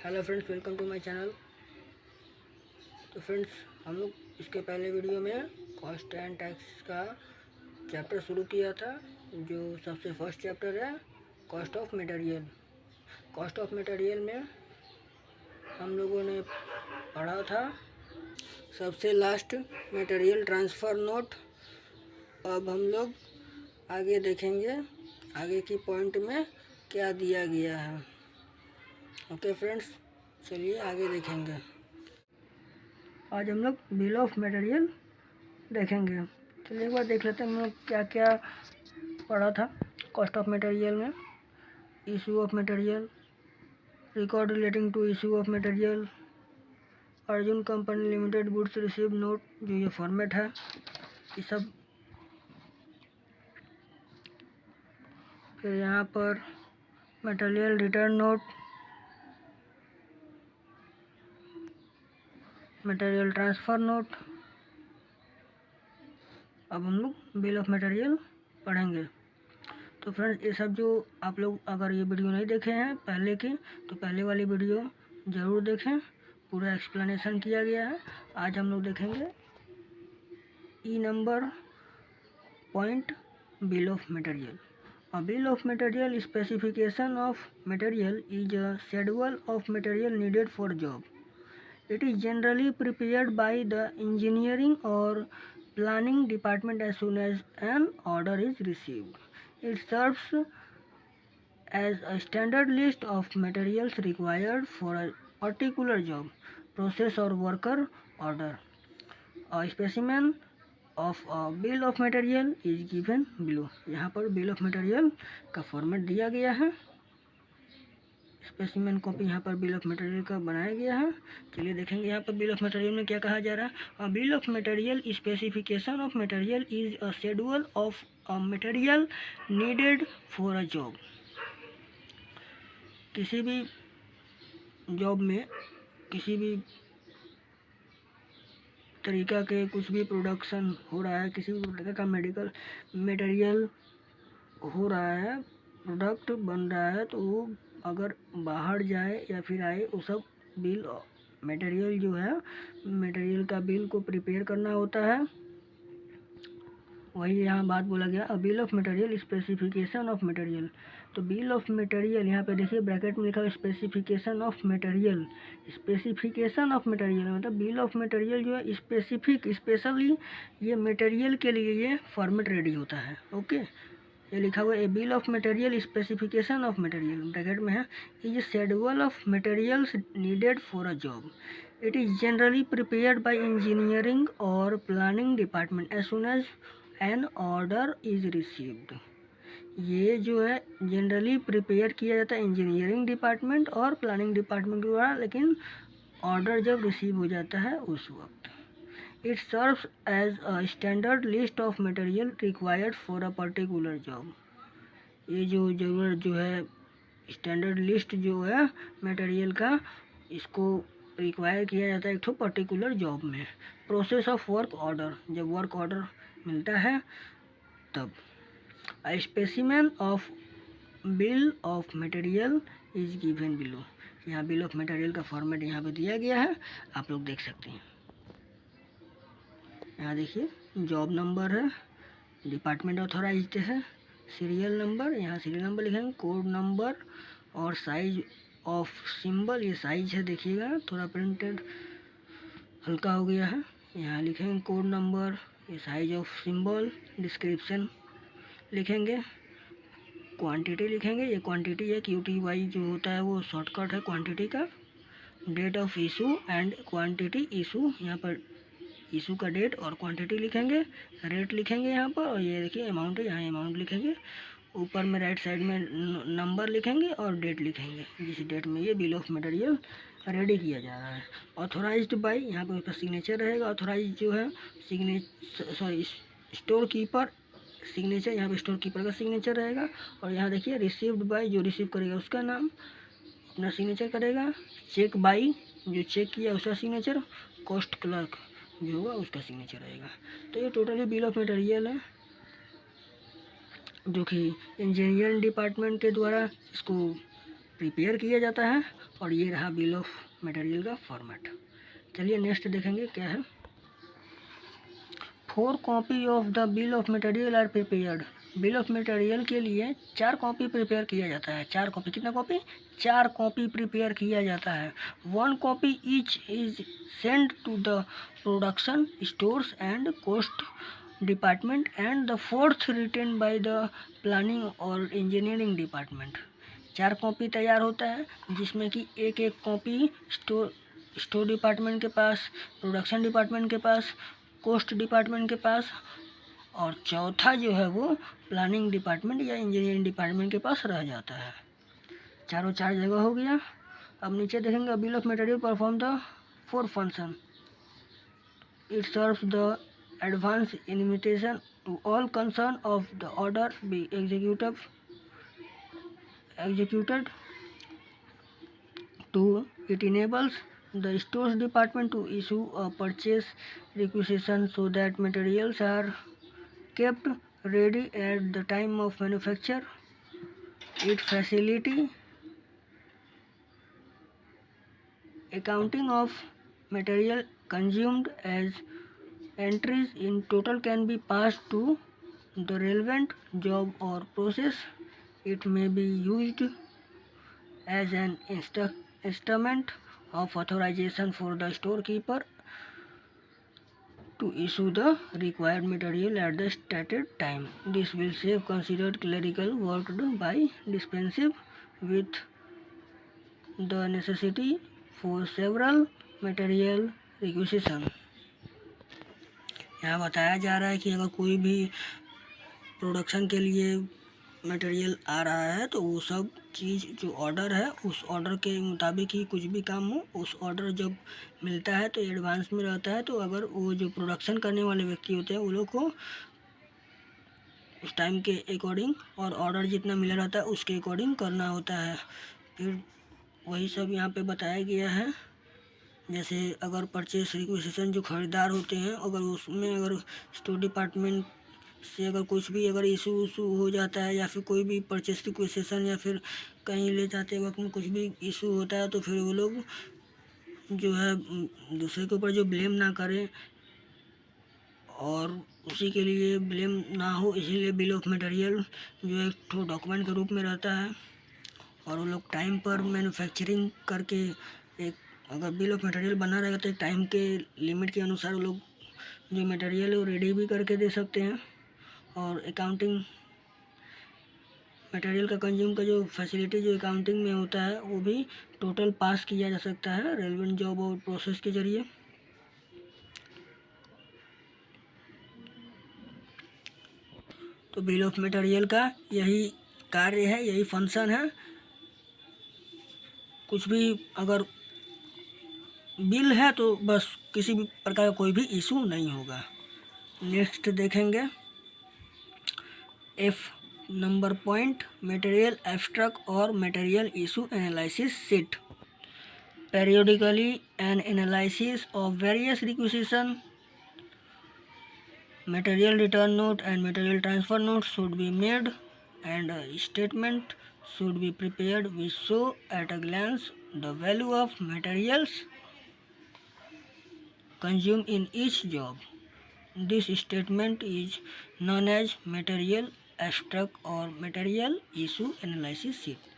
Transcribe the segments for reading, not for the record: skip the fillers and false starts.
Hello friends, welcome to my channel. तो friends, हम लोग इसके पहले वीडियो में कॉस्ट एंड टैक्स का चैप्टर शुरू किया था, जो सबसे फर्स्ट चैप्टर है cost of material. Cost of material में हम लोगों ने पढ़ा था सबसे लास्ट मटेरियल ट्रांसफ़र नोट। अब हम लोग आगे देखेंगे आगे की पॉइंट में क्या दिया गया है। ओके फ्रेंड्स, चलिए आगे देखेंगे। आज हम लोग बिल ऑफ मटेरियल देखेंगे। चलिए एक बार देख लेते हैं हम लोग क्या क्या पढ़ा था कॉस्ट ऑफ मटेरियल में। Issue of material, record relating to issue of material, Arjun company limited goods receive note, जो ये फॉर्मेट है, ये सब। फिर यहाँ पर material return note, material transfer note. अब हम लोग बिल ऑफ मटेरियल पढ़ेंगे। तो फ्रेंड्स, ये सब जो आप लोग अगर ये वीडियो नहीं देखे हैं पहले की, तो पहले वाली वीडियो ज़रूर देखें, पूरा एक्सप्लेनेशन किया गया है। आज हम लोग देखेंगे E number point, bill of material. A bill of material specification of material is a schedule of material needed for job. It is generally prepared by the engineering or planning department as soon as an order is received. It serves as a standard list of materials required for a particular job, process or worker order. A specimen of bill of material is given below. यहाँ पर bill of material का format दिया गया है, specimen copy यहाँ पर bill of material का बनाया गया है। चलिए देखेंगे यहाँ पर बिल ऑफ मटेरियल में क्या कहा जा रहा है। Bill of material specification of material is a schedule of a material needed for a job. किसी भी जॉब में किसी भी तरीका के कुछ भी प्रोडक्शन हो रहा है, किसी भी तरीके का मेडिकल मटेरियल हो रहा है, प्रोडक्ट बन रहा है, तो वो अगर बाहर जाए या फिर आए, वो सब बिल मटेरियल जो है, मटेरियल का बिल को प्रिपेयर करना होता है। वही यहाँ बात बोला गया, अ bill of material specification of material. तो बिल ऑफ मटेरियल यहाँ पे देखिए ब्रैकेट में लिखा है specification of material. Specification of material मतलब बिल ऑफ मटेरियल जो है स्पेसिफिक, स्पेशली ये मटेरियल के लिए ये फॉर्मेट रेडी होता है। ओके, ये लिखा हुआ है bill of material specification of material, bracket में है, is schedule of materials needed for a job. It is generally prepared by engineering और planning department as soon as an order is received. ये जो है जनरली प्रिपेयर किया जाता है engineering department और प्लानिंग डिपार्टमेंट के द्वारा, लेकिन ऑर्डर जब रिसीव हो जाता है उस वक्त। It serves as a standard list of material required for a particular job. ये जो ज़रूरत जो है स्टैंडर्ड लिस्ट जो है मटेरियल का, इसको रिक्वायर किया जाता है एक तो पर्टिकुलर जॉब में। प्रोसेस ऑफ वर्क ऑर्डर, जब वर्क ऑर्डर मिलता है तब। A specimen of bill of material is given below. यहाँ बिल ऑफ मटेरियल का फॉर्मेट यहाँ पे दिया गया है, आप लोग देख सकते हैं। यहाँ देखिए जॉब नंबर है, डिपार्टमेंट ऑथोराइज्ड है, सीरियल नंबर, यहाँ सीरियल नंबर लिखेंगे, कोड नंबर और साइज ऑफ सिंबल, ये साइज है देखिएगा, थोड़ा प्रिंटेड हल्का हो गया है। यहाँ लिखेंगे कोड नंबर, ये साइज ऑफ सिंबल, डिस्क्रिप्शन लिखेंगे, क्वांटिटी लिखेंगे, ये क्वांटिटी है, QTY जो होता है वो शॉर्टकट है क्वांटिटी का। Date of issue and quantity issue, यहाँ पर इशू का डेट और क्वांटिटी लिखेंगे, रेट लिखेंगे यहाँ पर, और ये देखिए अमाउंट है, यहाँ अमाउंट लिखेंगे। ऊपर में राइट साइड में नंबर लिखेंगे और डेट लिखेंगे, जिस डेट में ये बिल ऑफ मटेरियल रेडी किया जा रहा है। ऑथोराइज्ड बाय, यहाँ पर उसका सिग्नेचर रहेगा। ऑथोराइज जो है स्टोर कीपर सिग्नेचर, यहाँ पर स्टोर कीपर का सिग्नेचर रहेगा। और यहाँ देखिए रिसीव्ड बाय, जो रिसीव करेगा उसका नाम अपना सिग्नेचर करेगा। चेक बाई, जो चेक किया उसका सिग्नेचर। कॉस्ट क्लर्क जो होगा उसका सिग्नेचर रहेगा। तो ये टोटली बिल ऑफ मटेरियल है, जो कि इंजीनियरिंग डिपार्टमेंट के द्वारा इसको प्रिपेयर किया जाता है। और ये रहा बिल ऑफ मटेरियल का फॉर्मेट। चलिए नेक्स्ट देखेंगे क्या है। 4 copy of the bill of material are prepared. Bill of material के लिए 4 कॉपी प्रिपेयर किया जाता है। 4 कॉपी, कितना कॉपी? 4 कॉपी प्रिपेयर किया जाता है। 1 copy each is send to the production stores and cost department and the 4th retained by the planning और इंजीनियरिंग डिपार्टमेंट। 4 कॉपी तैयार होता है, जिसमें कि एक कॉपी स्टोर डिपार्टमेंट के पास, प्रोडक्शन डिपार्टमेंट के पास, कॉस्ट डिपार्टमेंट के पास, और चौथा जो है वो प्लानिंग डिपार्टमेंट या इंजीनियरिंग डिपार्टमेंट के पास रह जाता है। चारों 4 जगह हो गया। अब नीचे देखेंगे, bill of material perform the 4 function. It serves the advance invitation to all concern of the order be executed to it enables the stores department to issue a purchase requisition so that materials are kept ready at the time of manufacture. It facility accounting of material consumed as entries in total can be passed to the relevant job or process. It may be used as an instrument of authorization for the storekeeper to issue the required material at the stated time. This will save considered clerical work by dispensing with the necessity for several material requisition. यहाँ बताया जा रहा है कि अगर कोई भी production के लिए मटेरियल आ रहा है तो वो सब चीज़ जो ऑर्डर है उस ऑर्डर के मुताबिक ही कुछ भी काम हो, उस ऑर्डर जब मिलता है तो एडवांस में रहता है। तो अगर वो जो प्रोडक्शन करने वाले व्यक्ति होते हैं वो लोग को उस टाइम के अकॉर्डिंग और ऑर्डर जितना मिला रहता है उसके अकॉर्डिंग करना होता है। फिर वही सब यहाँ पे बताया गया है। जैसे अगर परचेस रिक्विजिशन जो खरीदार होते हैं, अगर उसमें अगर स्टोर डिपार्टमेंट से अगर कुछ भी अगर इशू हो जाता है या फिर कोई भी परचेस रिक्विजिशन या फिर कहीं ले जाते वक्त में कुछ भी इशू होता है तो फिर वो लोग जो है दूसरे के ऊपर जो ब्लेम ना करें और उसी के लिए ब्लेम ना हो, इसीलिए बिल ऑफ मटेरियल जो एक ठो डॉक्यूमेंट के रूप में रहता है। और वो लोग टाइम पर मैन्युफैक्चरिंग करके एक अगर बिल ऑफ मटेरियल बना रहेगा तो एक टाइम के लिमिट के अनुसार वो लोग जो मटेरियल है वो रेडी भी करके दे सकते हैं। और अकाउंटिंग मटेरियल का कंज्यूम का जो फैसिलिटी जो अकाउंटिंग में होता है वो भी टोटल पास किया जा सकता है रेलेवेंट जॉब और प्रोसेस के जरिए। तो बिल ऑफ मटेरियल का यही कार्य है, यही फंक्शन है। कुछ भी अगर बिल है तो बस किसी भी प्रकार का कोई भी इशू नहीं होगा। नेक्स्ट देखेंगे F number point, material abstract और material issue analysis sheet. Periodically an analysis of various requisition, material return note and material transfer note should be made and a statement should be prepared which show at a glance the value of materials consumed in each job. This statement is known as material abstract or material issue analysis sheet.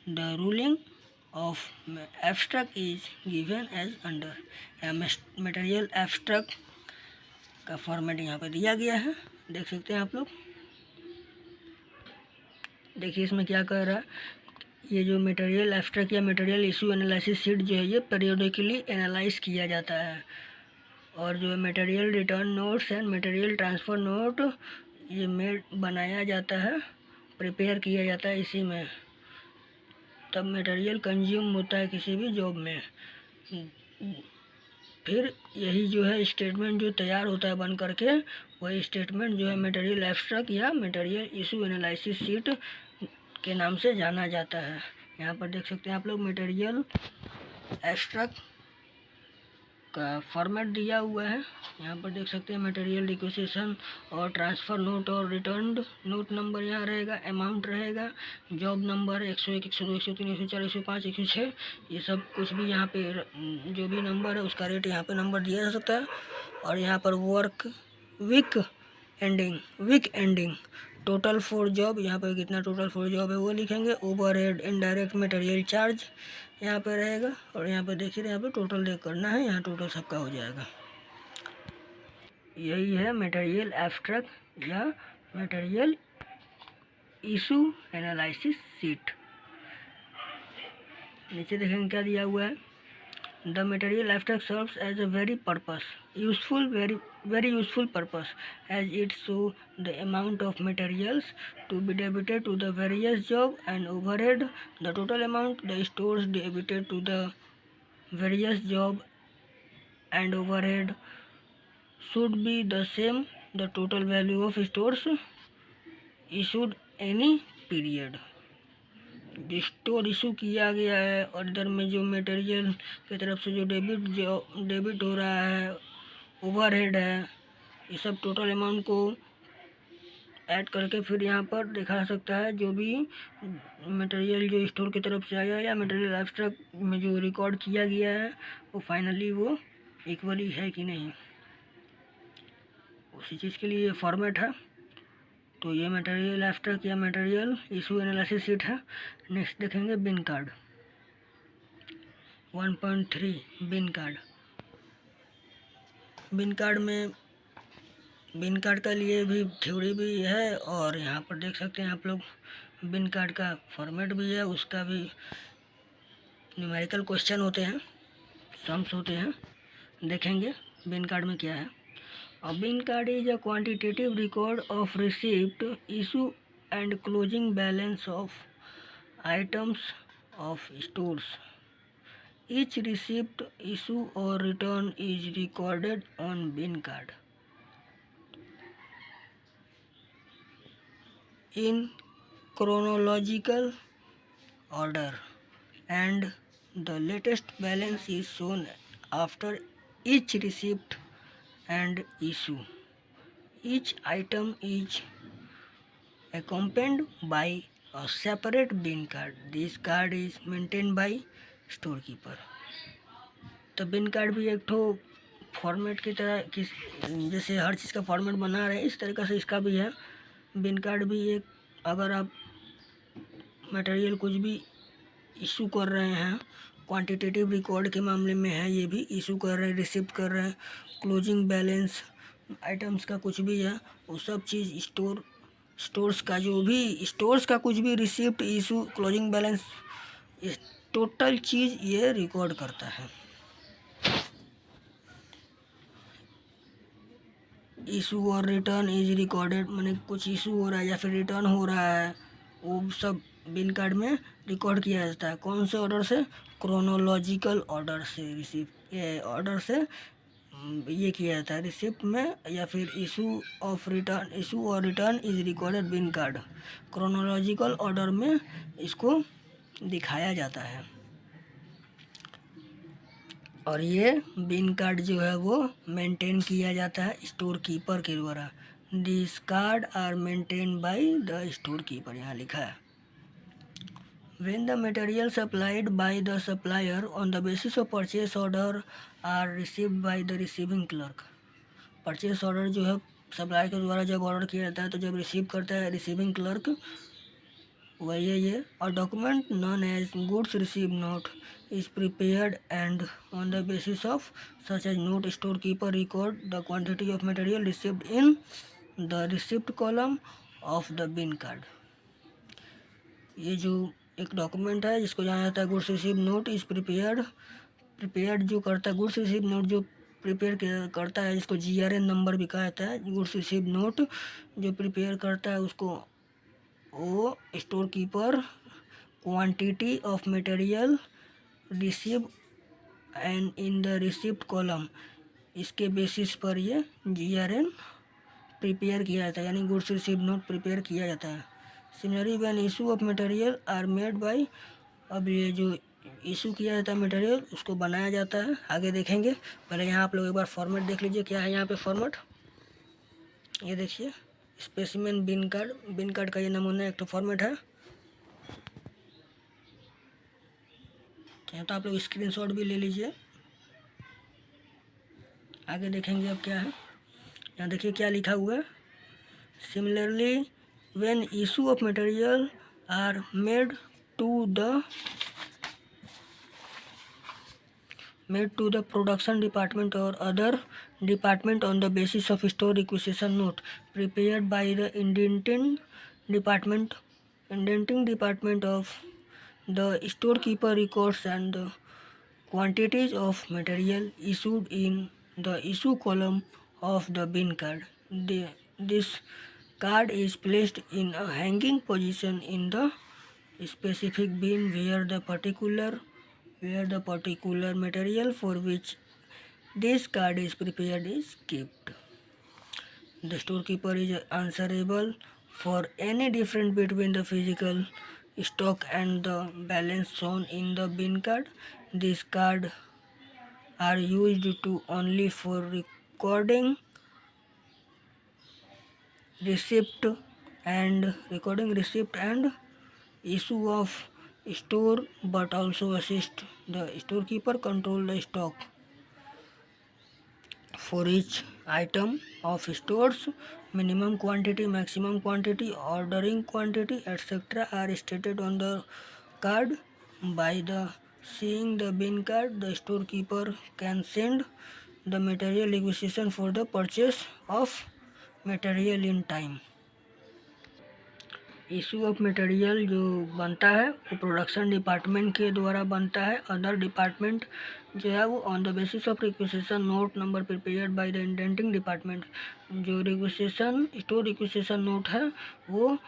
The ruling of abstract is given as under. Material abstract का format यहाँ पे दिया गया है, देख सकते हैं आप लोग। देखिए इसमें क्या कह रहा है, ये जो मटेरियल एब्स्ट्रैक्ट या मटेरियल इशू एनालिसिस शीट जो है ये पीरियोडिकली एनालाइज किया जाता है। और जो material return notes and material transfer note ये बनाया जाता है, प्रिपेयर किया जाता है इसी में, तब मटेरियल कंज्यूम होता है किसी भी जॉब में। फिर यही जो है स्टेटमेंट जो तैयार होता है बन करके, वही स्टेटमेंट जो है मटेरियल एब्स्ट्रैक्ट या मटेरियल इशू एनालिसिस शीट के नाम से जाना जाता है। यहाँ पर देख सकते हैं आप लोग मटेरियल एब्स्ट्रैक्ट का फॉर्मेट दिया हुआ है। यहाँ पर देख सकते हैं मटेरियल रिक्वेजिशन और ट्रांसफ़र नोट और रिटर्न नोट नंबर यहाँ रहेगा, अमाउंट रहेगा, जॉब नंबर 101, 102, 103, 104, 105, 106, ये सब कुछ भी यहाँ पे जो भी नंबर है उसका रेट यहाँ पे नंबर दिया जा सकता है। और यहाँ पर work week ending total for job, यहाँ पर कितना टोटल फॉर जॉब है वो लिखेंगे। ओवरहेड इनडायरेक्ट मटेरियल चार्ज यहाँ पे रहेगा। और यहाँ पे देखिए यहाँ पे टोटल देख करना है, यहाँ टोटल सबका हो जाएगा। यही है मटेरियल एब्स्ट्रैक्ट या मटेरियल इशू एनालिसिस शीट। नीचे देखेंगे क्या दिया हुआ है। The material abstract serves as a very useful purpose as it show the amount of materials to be debited to the various job and overhead. The total amount the stores debited to the various job and overhead should be the same the total value of stores issued any period. Store issue किया गया है order में जो material की तरफ से जो debit हो रहा है, ओवरहेड है, ये सब टोटल अमाउंट को ऐड करके फिर यहाँ पर दिखा सकता है जो भी मटेरियल जो स्टोर की तरफ से आया या मटेरियल एब्स्ट्रैक्ट में जो रिकॉर्ड किया गया है वो फाइनली वो इक्वली है कि नहीं, उसी चीज़ के लिए ये फॉर्मेट है। तो ये मटेरियल एब्स्ट्रैक्ट या मटेरियल इशू एनालिसिस शीट है। नेक्स्ट देखेंगे बिन कार्ड 1.3 बिन कार्ड। बिन कार्ड का लिए भी थ्योरी भी है और यहाँ पर देख सकते हैं आप लोग बिन कार्ड का फॉर्मेट भी है, उसका भी न्यूमेरिकल क्वेश्चन होते हैं, सम्स होते हैं। देखेंगे बिन कार्ड में क्या है। A bin card is a quantitative record of receipt, issue and closing balance of items of stores. Each receipt, issue or return is recorded on bin card in chronological order and the latest balance is shown after each receipt and issue. Each item is accompanied by a separate bin card. This card is maintained by storekeeper. तो bin card भी एक ठो format की तरह जैसे हर चीज़ का format बना रहे हैं इस तरीक़े से इसका भी है। बिन कार्ड भी एक, अगर आप मटेरियल कुछ भी इशू कर रहे हैं, क्वांटिटेटिव रिकॉर्ड के मामले में है, ये भी इशू कर रहे हैं, रिसिप्ट कर रहे हैं, क्लोजिंग बैलेंस आइटम्स का कुछ भी है वो सब चीज़ स्टोर्स का कुछ भी रिसिप्ट, इशू, क्लोजिंग बैलेंस, ये टोटल चीज़ ये रिकॉर्ड करता है। इशू और रिटर्न इज रिकॉर्डेड, माने कुछ इशू हो रहा है या फिर रिटर्न हो रहा है वो सब बिन कार्ड में रिकॉर्ड किया जाता है। कौन से ऑर्डर से? क्रोनोलॉजिकल ऑर्डर से, रिसिप्ट ऑर्डर से ये किया जाता है रिसिप्ट में, या फिर इशू और return is recorded bin card. Chronological order में इसको दिखाया जाता है। और ये बिन कार्ड जो है वो मेंटेन किया जाता है स्टोर कीपर के द्वारा। This card are maintain by the store keeper, यहाँ लिखा है। When the materials supplied by the supplier on the basis of purchase order are received by the receiving clerk. Purchase order जो है supplier के द्वारा जब ऑर्डर किया जाता है तो जब रिसीव करता है रिसीविंग क्लर्क, वही है ये। और document known as goods receive note is prepared and on the basis of such as note store keeper record the quantity of material received in the receipt column of the bin card. ये जो एक document है जिसको जाना जाता है goods receive note is prepared जो करता है गुड्स रिसीव नोट जो प्रिपेयर करता है, जिसको GRN नंबर भी कहा जाता है। गुड्स रिसीव नोट जो प्रिपेयर करता है उसको वो store keeper quantity of material receive and in the receipt column, इसके बेसिस पर ये GRN प्रिपेयर किया जाता है, यानी गुड्स रिसीव नोट प्रिपेयर किया जाता है। Similarly when issue of material are made by, अब ये जो इशू किया जाता है मटेरियल, उसको बनाया जाता है, आगे देखेंगे। पहले यहाँ आप लोग एक बार फॉर्मेट देख लीजिए क्या है यहाँ पे फॉर्मेट। ये देखिए स्पेसिमेन बिन कार्ड का ये नमूना एक तो फॉर्मेट है। तो आप लोग स्क्रीनशॉट भी ले लीजिए। आगे देखेंगे अब क्या है। यहाँ देखिए क्या लिखा हुआ है। Similarly when issue of material are made to the production department or other department on the basis of store requisition note prepared by the indenting department of the storekeeper records and the quantities of material issued in the issue column of the bin card. This card is placed in a hanging position in the specific bin where the particular material for which this card is prepared is kept. The storekeeper is answerable for any difference between the physical stock and the balance shown in the bin card. These cards are used to only for recording receipt and issue of store, but also assist the storekeeper control the stock for each item of stores. Minimum quantity, maximum quantity, ordering quantity, etc. are stated on the card. By the seeing the bin card, the storekeeper can send the material requisition for the purchase of material in time. Issue of material जो बनता है वो production department के द्वारा बनता है। Other department जो है वो on the basis of requisition note number prepared by the indenting department. जो स्टोर रिक्वेजिशन नोट है वो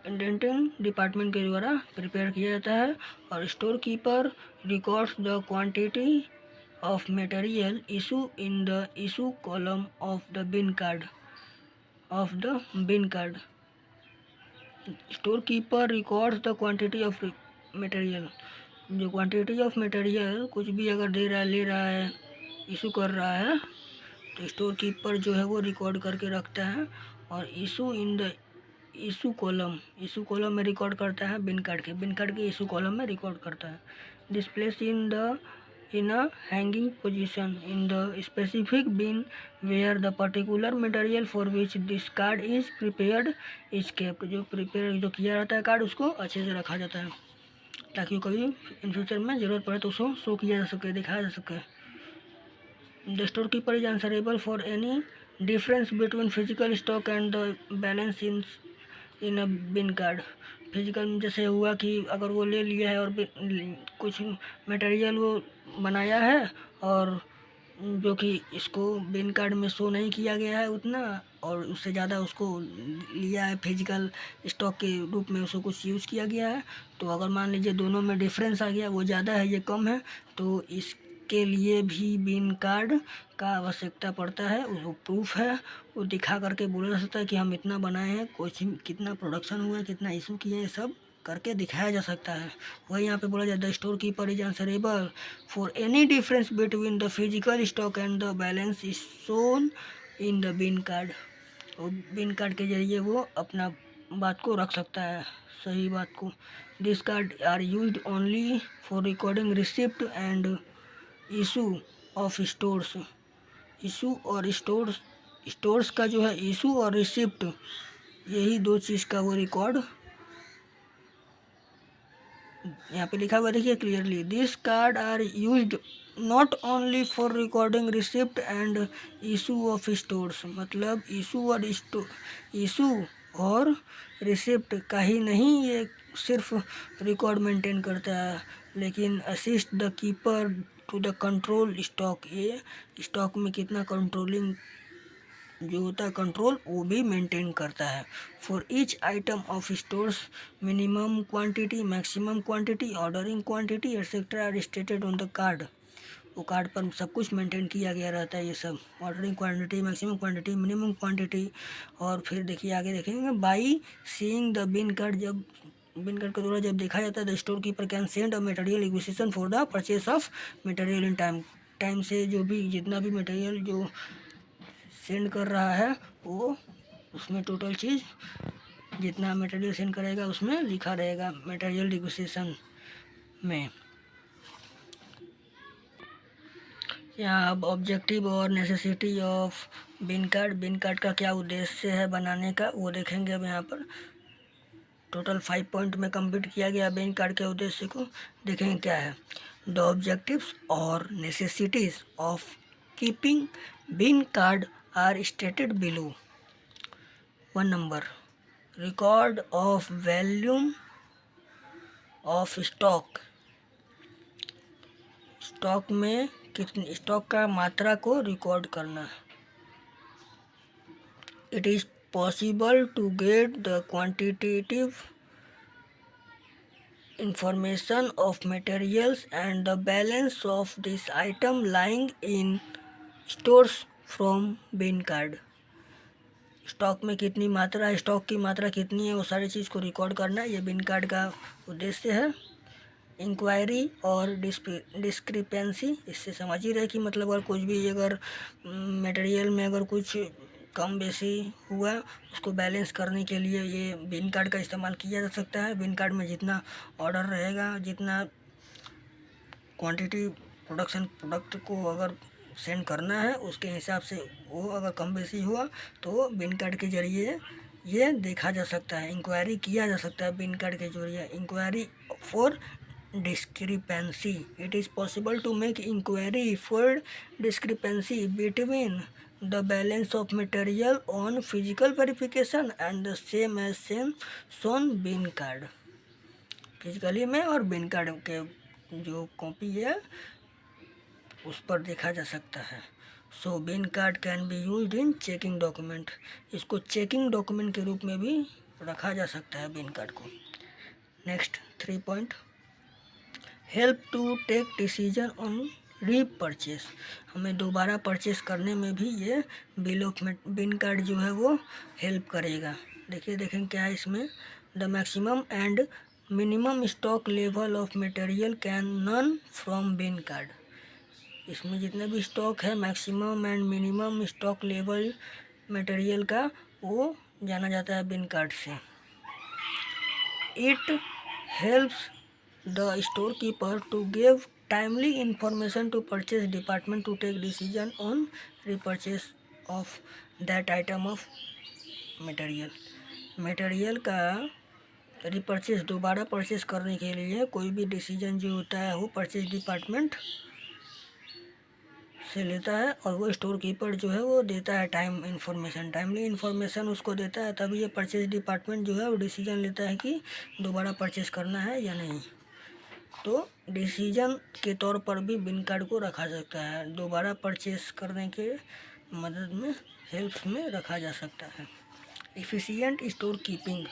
इंडेंटिंग डिपार्टमेंट के द्वारा प्रिपेयर किया जाता है। और store keeper records the quantity of material issue in the issue column of the bin card. Store keeper records the quantity of material. जो क्वांटिटी ऑफ मटेरियल कुछ भी अगर दे रहा है, ले रहा है, इशू कर रहा है, तो स्टोर कीपर जो है वो रिकॉर्ड करके रखता है। और issue in the issue column में रिकॉर्ड करता है। बिन कार्ड के इशू कॉलम में रिकॉर्ड करता है। Displace in a hanging position in the specific bin where the particular material for which this card is prepared is kept। जो किया जाता है कार्ड उसको अच्छे से रखा जाता है ताकि वो कभी इन फ्यूचर में ज़रूरत पड़े तो उसको शो किया जा सके, दिखाया जा सके। The store keeper is answerable for any difference between physical stock and the balance in a bin card. Physical में जैसे हुआ कि अगर वो ले लिया है और कुछ मटेरियल वो बनाया है और जो कि इसको बिन कार्ड में शो नहीं किया गया है उतना, और उससे ज़्यादा उसको लिया है फिजिकल स्टॉक के रूप में, उसको कुछ यूज़ किया गया है, तो अगर मान लीजिए दोनों में डिफरेंस आ गया, वो ज़्यादा है ये कम है, तो इसके लिए भी बिन कार्ड का आवश्यकता पड़ता है। वो प्रूफ है, वो दिखा करके बोला जा सकता है कि हम इतना बनाए हैं, कुछ कितना प्रोडक्शन हुआ है, कितना इशू किया है, सब करके दिखाया जा सकता है। वही यहाँ पे बोला जाता है store keeper is answerable for any difference between the physical stock and the balance is shown in the bin card. और बिन कार्ड के जरिए वो अपना बात को रख सकता है, सही बात को। This card are used only for recording receipt and issue of stores. Issue और स्टोर्स का जो है इशू और रिसिप्ट, यही दो चीज़ का वो रिकॉर्ड यहाँ पे लिखा हुआ देखिए clearly. This card are used not only for recording receipt and issue of stores. मतलब इशू और रिसिप्ट का ही नहीं ये सिर्फ रिकॉर्ड मेंटेन करता है, लेकिन assist the keeper to the control stock. ये स्टॉक में कितना कंट्रोलिंग जो होता है कंट्रोल, वो भी मेंटेन करता है। For each item of stores minimum quantity, maximum quantity, ordering quantity etcetera are stated on the card. वो कार्ड पर सब कुछ मेंटेन किया गया रहता है, ये सब ordering quantity, maximum quantity, minimum quantity. और फिर देखिए आगे देखेंगे by seeing the bin card. जब बिन कार्ड के द्वारा जब देखा जाता है the store keeper can send a material requisition for the purchase of material in time. Time से जो भी जितना भी मटेरियल जो सेंड कर रहा है वो उसमें टोटल चीज़ जितना मटेरियल सेंड करेगा उसमें लिखा रहेगा मटेरियल रिक्विजिशन में। यहाँ अब ऑब्जेक्टिव और नेसेसिटी ऑफ बिन कार्ड का क्या उद्देश्य है बनाने का वो देखेंगे। अब यहाँ पर टोटल 5 पॉइंट में कंप्लीट किया गया बिन कार्ड के उद्देश्य को। देखेंगे क्या है। द ऑब्जेक्टिव्स और necessities of keeping bin card are stated below. 1 number, record of volume of stock. Stock में कितनी स्टॉक का मात्रा को रिकॉर्ड करना। It is possible to get the quantitative information of materials and the balance of this item lying in stores from bin card। Stock में कितनी मात्रा, stock की मात्रा कितनी है वो सारी चीज़ को रिकॉर्ड करना, ये बिन कार्ड का उद्देश्य है। इंक्वायरी और डिस्क्रिपेंसी, इससे समझ ही रहे कि मतलब अगर कुछ भी अगर मटेरियल में अगर कुछ कम बेसी हुआ उसको बैलेंस करने के लिए ये बिन कार्ड का इस्तेमाल किया जा सकता है। बिन कार्ड में जितना ऑर्डर रहेगा, जितना क्वांटिटी प्रोडक्ट को अगर सेंड करना है उसके हिसाब से वो अगर कम बेसी हुआ तो बिन कार्ड के जरिए ये देखा जा सकता है, इंक्वायरी किया जा सकता है बिन कार्ड के जरिए। Inquiry for discrepancy, it is possible to make inquiry for discrepancy between the balance of material on physical verification and the same as shown bin card। Physically में और बिन कार्ड के जो copy है उस पर देखा जा सकता है। So bin card can be used in checking document. इसको चेकिंग डॉक्यूमेंट के रूप में भी रखा जा सकता है बिन कार्ड को। Next 3 point, help to take decision on repurchase. हमें दोबारा परचेस करने में भी ये बिन कार्ड जो है वो हेल्प करेगा। देखें क्या है इसमें। The maximum and minimum stock level of material can known from bin card. इसमें जितने भी स्टॉक है maximum and minimum stock level material का वो जाना जाता है बिन कार्ड से। It helps the storekeeper to give timely information to purchase department to take decision on repurchase of that item of material। Material का repurchase दोबारा purchase करने के लिए कोई भी डिसीजन जो होता है वो परचेस डिपार्टमेंट से लेता है और वो स्टोर कीपर जो है वो देता है टाइमली इन्फॉर्मेशन उसको देता है, तभी ये परचेस डिपार्टमेंट जो है वो डिसीजन लेता है कि दोबारा परचेस करना है या नहीं। तो डिसीजन के तौर पर भी बिन कार्ड को रखा सकता है, दोबारा परचेस करने के मदद में हेल्प में रखा जा सकता है। Efficient store keeping,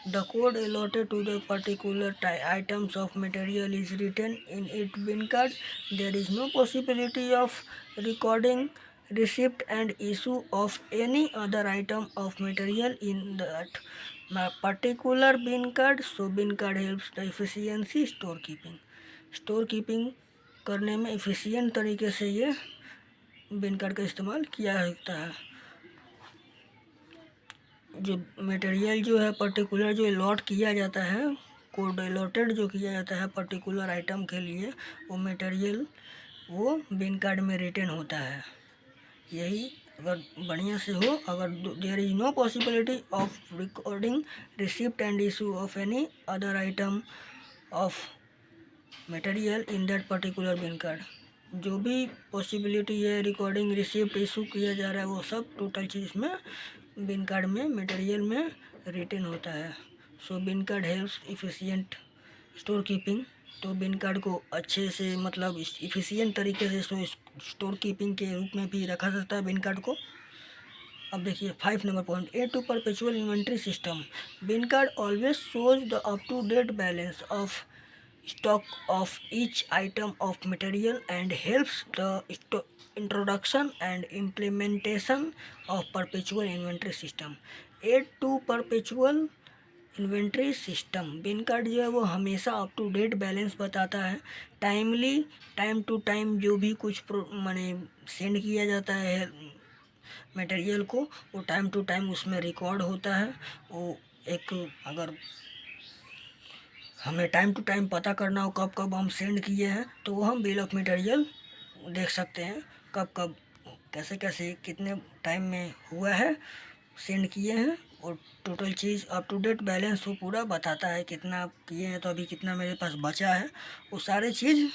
the code allotted to the particular items of material is written in it bin card. There is no possibility of recording receipt and issue of any other item of material in that particular bin card। so bin card helps the efficiency store keeping करने में efficient तरीके से ये बिन card का इस्तेमाल किया जाता है। जो मटेरियल जो है पर्टिकुलर जो अलॉट किया जाता है, कोड अलॉटेड जो किया जाता है पर्टिकुलर आइटम के लिए, वो मटेरियल वो बिन कार्ड में रिटन होता है। यही अगर बढ़िया से हो, अगर there is no possibility of recording receipt and issue of any other item of material in that particular bin card, जो भी पॉसिबिलिटी है रिकॉर्डिंग रिसिप्ट इशू किया जा रहा है वो सब टोटल चीज़ में बिन कार्ड में मटेरियल में रिटन होता है। So bin card helps efficient store keeping. तो बिन कार्ड को अच्छे से मतलब इफिशिएंट तरीके से स्टोर कीपिंग के रूप में भी रखा जाता है बिन कार्ड को। अब देखिए 5 number point, aid to perpetual inventory system. Bin card always shows the up to date balance of stock of each item of material and helps the introduction and implementation of perpetual inventory system। aid to perpetual inventory system. Bin card जो है वो हमेशा up to date balance बताता है। Timely, time to time जो भी कुछ माने सेंड किया जाता है मटेरियल को, वो टाइम टू टाइम उसमें रिकॉर्ड होता है। वो एक, अगर हमें टाइम टू टाइम पता करना हो कब कब हम सेंड किए हैं, तो वो हम बिल ऑफ मटेरियल देख सकते हैं, कब कब कैसे कैसे कितने टाइम में हुआ है, सेंड किए हैं, और टोटल चीज़ अप टू डेट बैलेंस वो पूरा बताता है। कितना किए हैं तो अभी कितना मेरे पास बचा है, वो सारे चीज़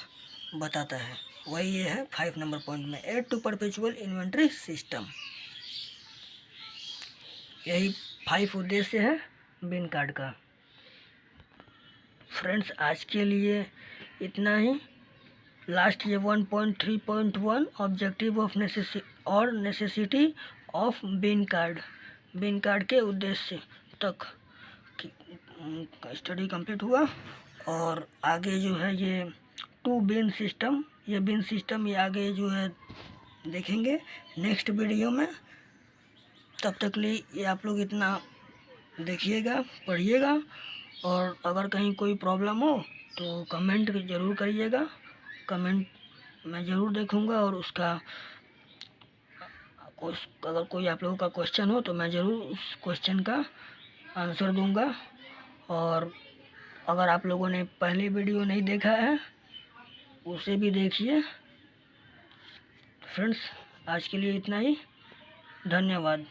बताता है। वही ये है 5 नंबर पॉइंट में, aid to perpetual inventory system. यही 5 उद्देश्य है बिन कार्ड का। फ्रेंड्स, आज के लिए इतना ही। लास्ट ये 1.3.1 objective of necessity of bin card, bin card के उद्देश्य तक स्टडी कंप्लीट हुआ। और आगे जो है ये 2 बिन सिस्टम, ये बिन सिस्टम ये आगे जो है देखेंगे नेक्स्ट वीडियो में। तब तक लिए ये आप लोग इतना देखिएगा, पढ़िएगा, और अगर कहीं कोई प्रॉब्लम हो तो कमेंट ज़रूर करिएगा। कमेंट मैं ज़रूर देखूंगा, और उसका अगर कोई आप लोगों का क्वेश्चन हो तो मैं ज़रूर उस क्वेश्चन का आंसर दूंगा। और अगर आप लोगों ने पहले वीडियो नहीं देखा है उसे भी देखिए। फ्रेंड्स, आज के लिए इतना ही। धन्यवाद।